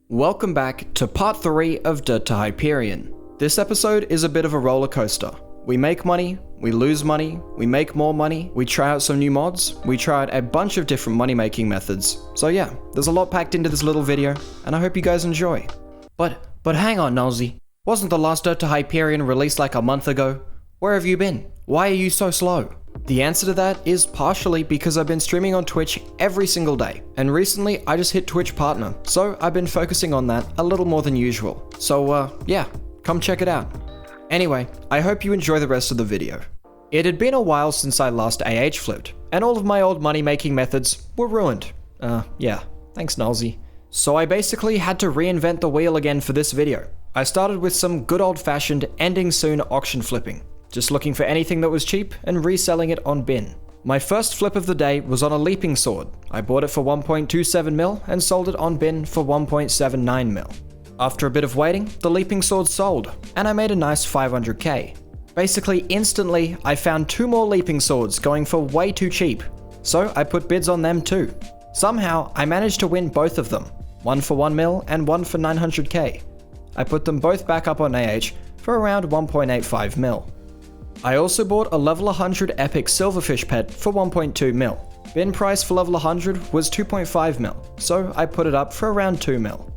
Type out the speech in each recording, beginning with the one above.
Welcome back to part 3 of Dirt to Hyperion. This episode is a bit of a roller coaster. We make money, we lose money, we make more money, we try out some new mods, we try out a bunch of different money making methods. So yeah, there's a lot packed into this little video, and I hope you guys enjoy. But hang on, Nosy. Wasn't the last Dirt to Hyperion released like a month ago? Where have you been? Why are you so slow? The answer to that is partially because I've been streaming on Twitch every single day, and recently I just hit Twitch Partner, so I've been focusing on that a little more than usual. So yeah, come check it out. Anyway, I hope you enjoy the rest of the video. It had been a while since I last AH flipped, and all of my old money making methods were ruined. Yeah, thanks Nolsy. So I basically had to reinvent the wheel again for this video. I started with some good old fashioned ending soon auction flipping. Just looking for anything that was cheap and reselling it on bin. My first flip of the day was on a leaping sword. I bought it for 1.27 mil and sold it on bin for 1.79 mil. After a bit of waiting, the leaping sword sold, and I made a nice 500k. Basically instantly, I found 2 more leaping swords going for way too cheap, so I put bids on them too. Somehow, I managed to win both of them, one for 1 mil and one for 900k. I put them both back up on AH for around 1.85 mil. I also bought a level 100 epic silverfish pet for 1.2 mil. Bin price for level 100 was 2.5 mil, so I put it up for around 2 mil.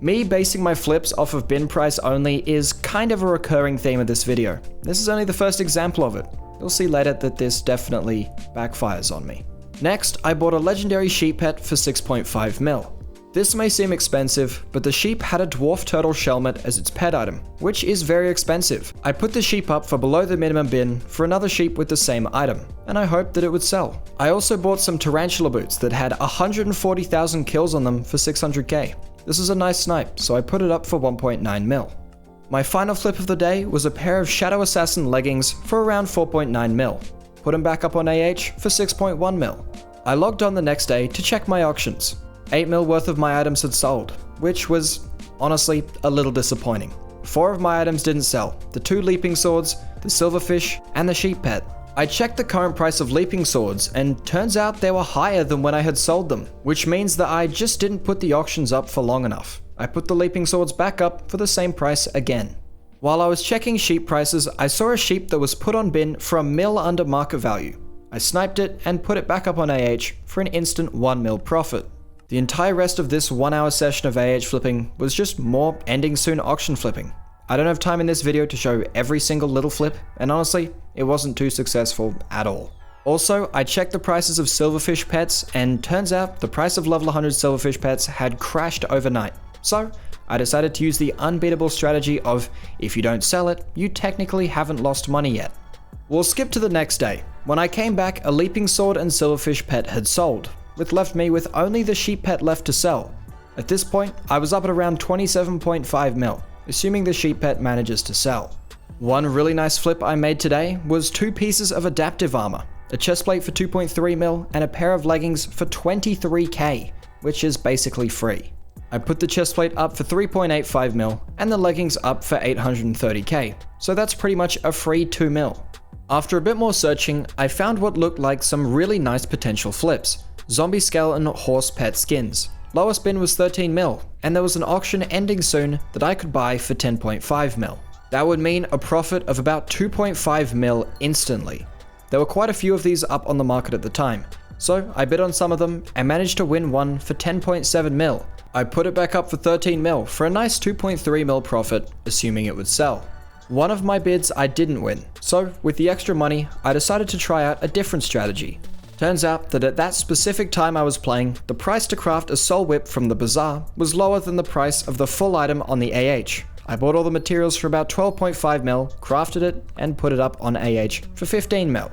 Me basing my flips off of bin price only is kind of a recurring theme of this video. This is only the first example of it. You'll see later that this definitely backfires on me. Next, I bought a legendary sheep pet for 6.5 mil. This may seem expensive, but the sheep had a dwarf turtle shelmet as its pet item, which is very expensive. I put the sheep up for below the minimum bin for another sheep with the same item, and I hoped that it would sell. I also bought some tarantula boots that had 140,000 kills on them for 600k. This is a nice snipe, so I put it up for 1.9 mil. My final flip of the day was a pair of Shadow Assassin leggings for around 4.9 mil. Put them back up on AH for 6.1 mil. I logged on the next day to check my auctions. 8 mil worth of my items had sold, which was honestly a little disappointing. 4 of my items didn't sell, the 2 leaping swords, the silverfish, and the sheep pet. I checked the current price of leaping swords, and turns out they were higher than when I had sold them, which means that I just didn't put the auctions up for long enough. I put the leaping swords back up for the same price again. While I was checking sheep prices, I saw a sheep that was put on bin for a mil under market value. I sniped it and put it back up on AH for an instant 1 mil profit. The entire rest of this 1-hour session of AH flipping was just more ending soon auction flipping. I don't have time in this video to show every single little flip, and honestly, it wasn't too successful at all. Also, I checked the prices of silverfish pets, and turns out the price of level 100 silverfish pets had crashed overnight. So, I decided to use the unbeatable strategy of, if you don't sell it, you technically haven't lost money yet. We'll skip to the next day. When I came back, a leaping sword and silverfish pet had sold, which left me with only the sheep pet left to sell. At this point, I was up at around 27.5 mil, assuming the sheep pet manages to sell. One really nice flip I made today was 2 pieces of adaptive armor, a chestplate for 2.3 mil and a pair of leggings for 23k, which is basically free. I put the chestplate up for 3.85 mil and the leggings up for 830k, so that's pretty much a free 2 mil. After a bit more searching, I found what looked like some really nice potential flips. Zombie skeleton horse pet skins. Lowest bin was 13 mil, and there was an auction ending soon that I could buy for 10.5 mil. That would mean a profit of about 2.5 mil instantly. There were quite a few of these up on the market at the time, so I bid on some of them and managed to win one for 10.7 mil. I put it back up for 13 mil for a nice 2.3 mil profit, assuming it would sell. One of my bids I didn't win, so with the extra money, I decided to try out a different strategy. Turns out that at that specific time I was playing, the price to craft a soul whip from the bazaar was lower than the price of the full item on the AH. I bought all the materials for about 12.5 mil, crafted it, and put it up on AH for 15 mil.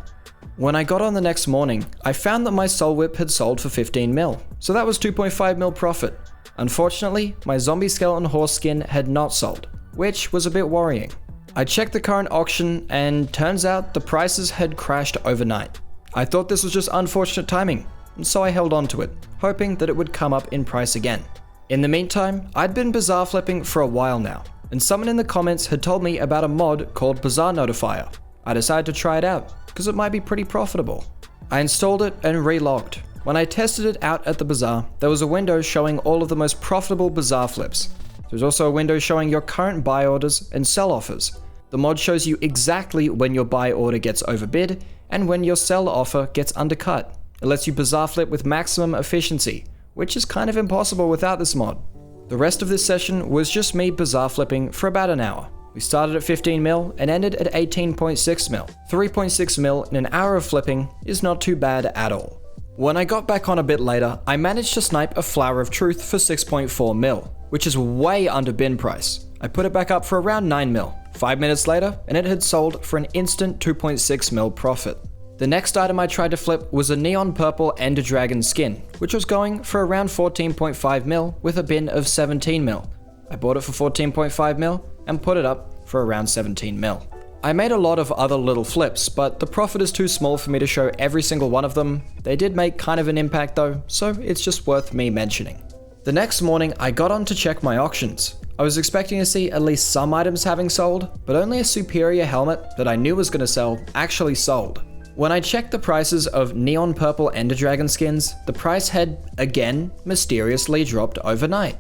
When I got on the next morning, I found that my soul whip had sold for 15 mil, so that was 2.5 mil profit. Unfortunately, my zombie skeleton horse skin had not sold, which was a bit worrying. I checked the current auction, and turns out the prices had crashed overnight. I thought this was just unfortunate timing, and so I held on to it, hoping that it would come up in price again. In the meantime, I'd been bazaar flipping for a while now, and someone in the comments had told me about a mod called Bazaar Notifier. I decided to try it out, because it might be pretty profitable. I installed it and relogged. When I tested it out at the bazaar, there was a window showing all of the most profitable bazaar flips. There's also a window showing your current buy orders and sell offers. The mod shows you exactly when your buy order gets overbid and when your sell offer gets undercut. It lets you bazaar flip with maximum efficiency, which is kind of impossible without this mod. The rest of this session was just me bazaar flipping for about an hour. We started at 15 mil and ended at 18.6 mil. 3.6 mil in an hour of flipping is not too bad at all. When I got back on a bit later, I managed to snipe a Flower of Truth for 6.4 mil, which is way under bin price. I put it back up for around 9 mil. 5 minutes later, and it had sold for an instant 2.6 mil profit. The next item I tried to flip was a neon purple Ender Dragon skin, which was going for around 14.5 mil with a bin of 17 mil. I bought it for 14.5 mil and put it up for around 17 mil. I made a lot of other little flips, but the profit is too small for me to show every single one of them. They did make kind of an impact though, so it's just worth me mentioning. The next morning, I got on to check my auctions. I was expecting to see at least some items having sold, but only a superior helmet that I knew was going to sell actually sold. When I checked the prices of neon purple Ender Dragon skins, the price had, again, mysteriously dropped overnight.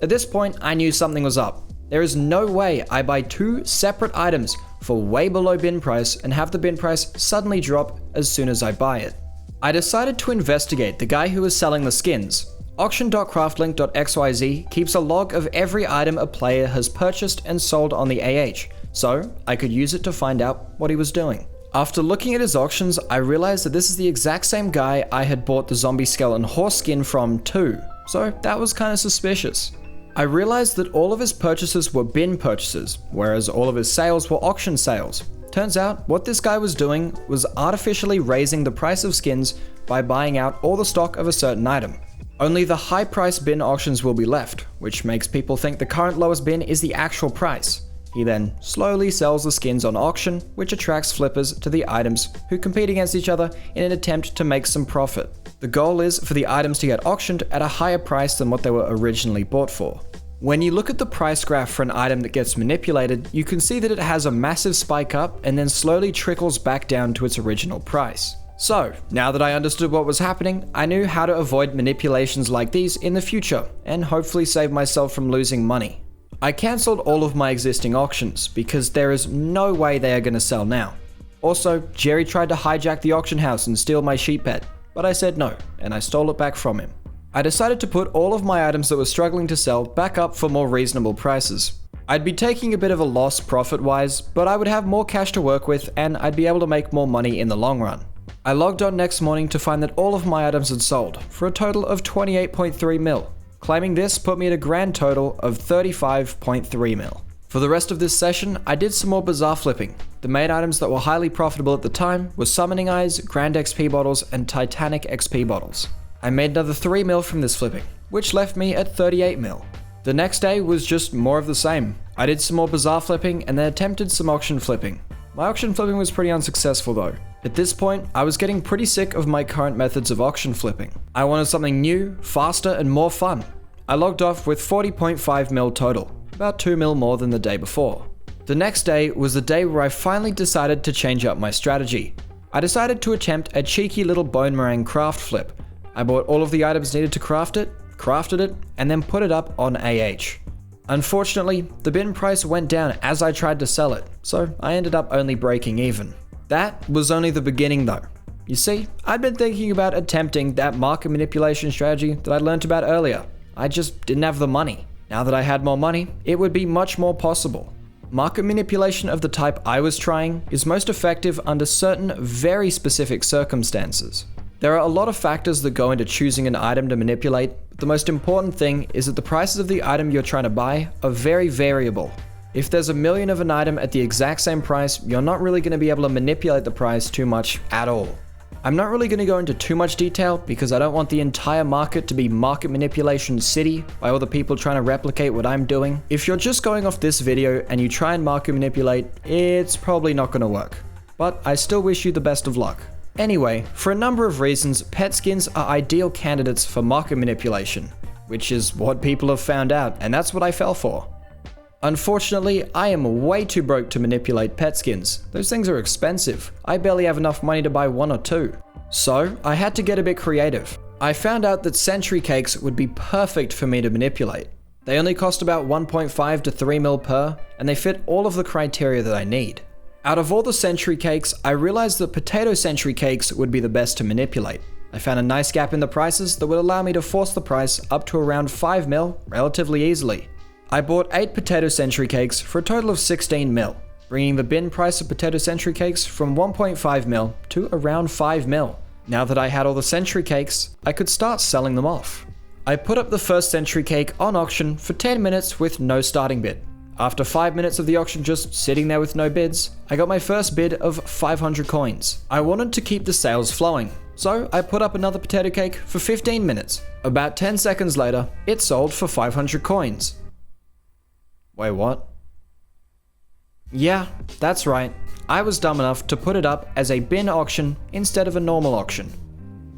At this point, I knew something was up. There is no way I buy two separate items for way below bin price and have the bin price suddenly drop as soon as I buy it. I decided to investigate the guy who was selling the skins. Auction.craftlink.xyz keeps a log of every item a player has purchased and sold on the AH, so I could use it to find out what he was doing. After looking at his auctions, I realized that this is the exact same guy I had bought the zombie skeleton horse skin from too, so that was kind of suspicious. I realized that all of his purchases were bin purchases, whereas all of his sales were auction sales. Turns out, what this guy was doing was artificially raising the price of skins by buying out all the stock of a certain item. Only the high price bin auctions will be left, which makes people think the current lowest bin is the actual price. He then slowly sells the skins on auction, which attracts flippers to the items who compete against each other in an attempt to make some profit. The goal is for the items to get auctioned at a higher price than what they were originally bought for. When you look at the price graph for an item that gets manipulated, you can see that it has a massive spike up and then slowly trickles back down to its original price. So, now that I understood what was happening, I knew how to avoid manipulations like these in the future, and hopefully save myself from losing money. I cancelled all of my existing auctions, because there is no way they are going to sell now. Also, Jerry tried to hijack the auction house and steal my sheep pet, but I said no, and I stole it back from him. I decided to put all of my items that were struggling to sell back up for more reasonable prices. I'd be taking a bit of a loss profit-wise, but I would have more cash to work with, and I'd be able to make more money in the long run. I logged on next morning to find that all of my items had sold, for a total of 28.3 mil. Claiming this put me at a grand total of 35.3 mil. For the rest of this session, I did some more bazaar flipping. The main items that were highly profitable at the time were Summoning Eyes, Grand XP bottles, and Titanic XP bottles. I made another 3 mil from this flipping, which left me at 38 mil. The next day was just more of the same. I did some more bazaar flipping and then attempted some auction flipping. My auction flipping was pretty unsuccessful though. At this point, I was getting pretty sick of my current methods of auction flipping. I wanted something new, faster, and more fun. I logged off with 40.5 mil total, about 2 mil more than the day before. The next day was the day where I finally decided to change up my strategy. I decided to attempt a cheeky little bone meringue craft flip. I bought all of the items needed to craft it, crafted it, and then put it up on AH. Unfortunately, the bin price went down as I tried to sell it, so I ended up only breaking even. That was only the beginning though. You see, I'd been thinking about attempting that market manipulation strategy that I learned about earlier. I just didn't have the money. Now that I had more money, it would be much more possible. Market manipulation of the type I was trying is most effective under certain very specific circumstances. There are a lot of factors that go into choosing an item to manipulate, but the most important thing is that the prices of the item you're trying to buy are very variable. If there's a million of an item at the exact same price, you're not really going to be able to manipulate the price too much at all. I'm not really going to go into too much detail because I don't want the entire market to be market manipulation city by all the people trying to replicate what I'm doing. If you're just going off this video and you try and market manipulate, it's probably not going to work. But I still wish you the best of luck. Anyway, for a number of reasons, pet skins are ideal candidates for market manipulation, which is what people have found out, and that's what I fell for. Unfortunately, I am way too broke to manipulate pet skins. Those things are expensive. I barely have enough money to buy one or two. So, I had to get a bit creative. I found out that century cakes would be perfect for me to manipulate. They only cost about 1.5 to 3 mil per, and they fit all of the criteria that I need. Out of all the century cakes, I realized that potato century cakes would be the best to manipulate. I found a nice gap in the prices that would allow me to force the price up to around 5 mil relatively easily. I bought 8 potato century cakes for a total of 16 mil, bringing the bin price of potato century cakes from 1.5 mil to around 5 mil. Now that I had all the century cakes, I could start selling them off. I put up the first century cake on auction for 10 minutes with no starting bid. After 5 minutes of the auction just sitting there with no bids, I got my first bid of 500 coins. I wanted to keep the sales flowing, so I put up another potato cake for 15 minutes. About 10 seconds later, it sold for 500 coins. Wait, what? Yeah, that's right. I was dumb enough to put it up as a bin auction instead of a normal auction.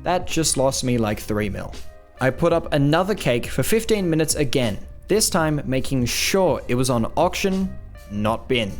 That just lost me like 3 mil. I put up another cake for 15 minutes again, this time making sure it was on auction, not bin.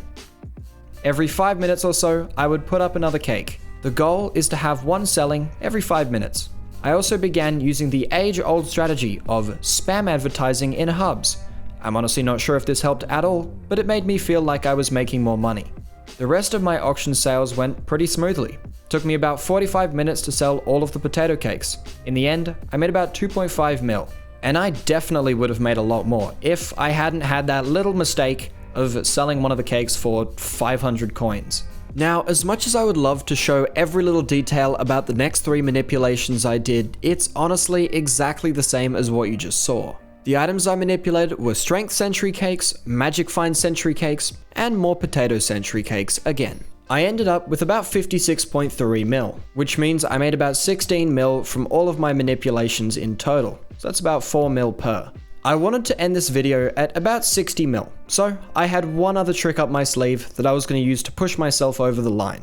Every 5 minutes or so, I would put up another cake. The goal is to have one selling every 5 minutes. I also began using the age-old strategy of spam advertising in hubs. I'm honestly not sure if this helped at all, but it made me feel like I was making more money. The rest of my auction sales went pretty smoothly. Took me about 45 minutes to sell all of the potato cakes. In the end, I made about 2.5 mil. And I definitely would have made a lot more if I hadn't had that little mistake of selling one of the cakes for 500 coins. Now, as much as I would love to show every little detail about the next 3 manipulations I did, it's honestly exactly the same as what you just saw. The items I manipulated were strength century cakes, magic find century cakes, and more potato century cakes again. I ended up with about 56.3 mil, which means I made about 16 mil from all of my manipulations in total, so that's about 4 mil per. I wanted to end this video at about 60 mil, so I had one other trick up my sleeve that I was going to use to push myself over the line.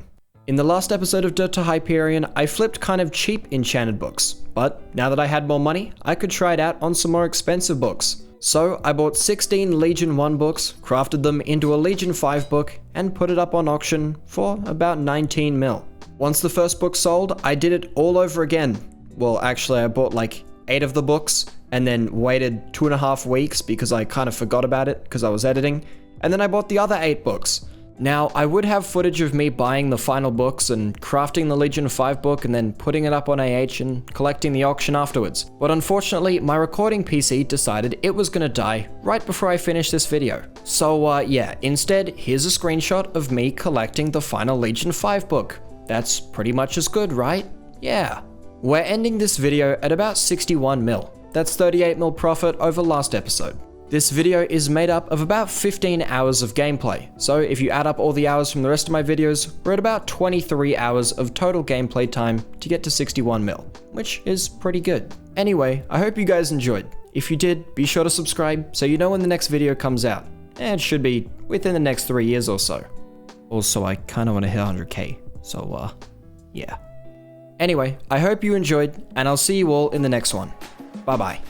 In the last episode of Dirt to Hyperion, I flipped kind of cheap enchanted books, but now that I had more money, I could try it out on some more expensive books. So I bought 16 Legion 1 books, crafted them into a Legion 5 book, and put it up on auction for about 19 mil. Once the first book sold, I did it all over again. Well, actually I bought like 8 of the books, and then waited 2.5 weeks because I kind of forgot about it because I was editing, and then I bought the other 8 books. Now, I would have footage of me buying the final books and crafting the Legion 5 book and then putting it up on AH and collecting the auction afterwards. But unfortunately, my recording PC decided it was gonna die right before I finished this video. So yeah, instead, here's a screenshot of me collecting the final Legion 5 book. That's pretty much as good, right? Yeah. We're ending this video at about 61 mil. That's 38 mil profit over last episode. This video is made up of about 15 hours of gameplay, so if you add up all the hours from the rest of my videos, we're at about 23 hours of total gameplay time to get to 61 mil, which is pretty good. Anyway, I hope you guys enjoyed. If you did, be sure to subscribe so you know when the next video comes out. And it should be within the next 3 years or so. Also, I kinda wanna hit 100k, so yeah. Anyway, I hope you enjoyed, and I'll see you all in the next one. Bye bye.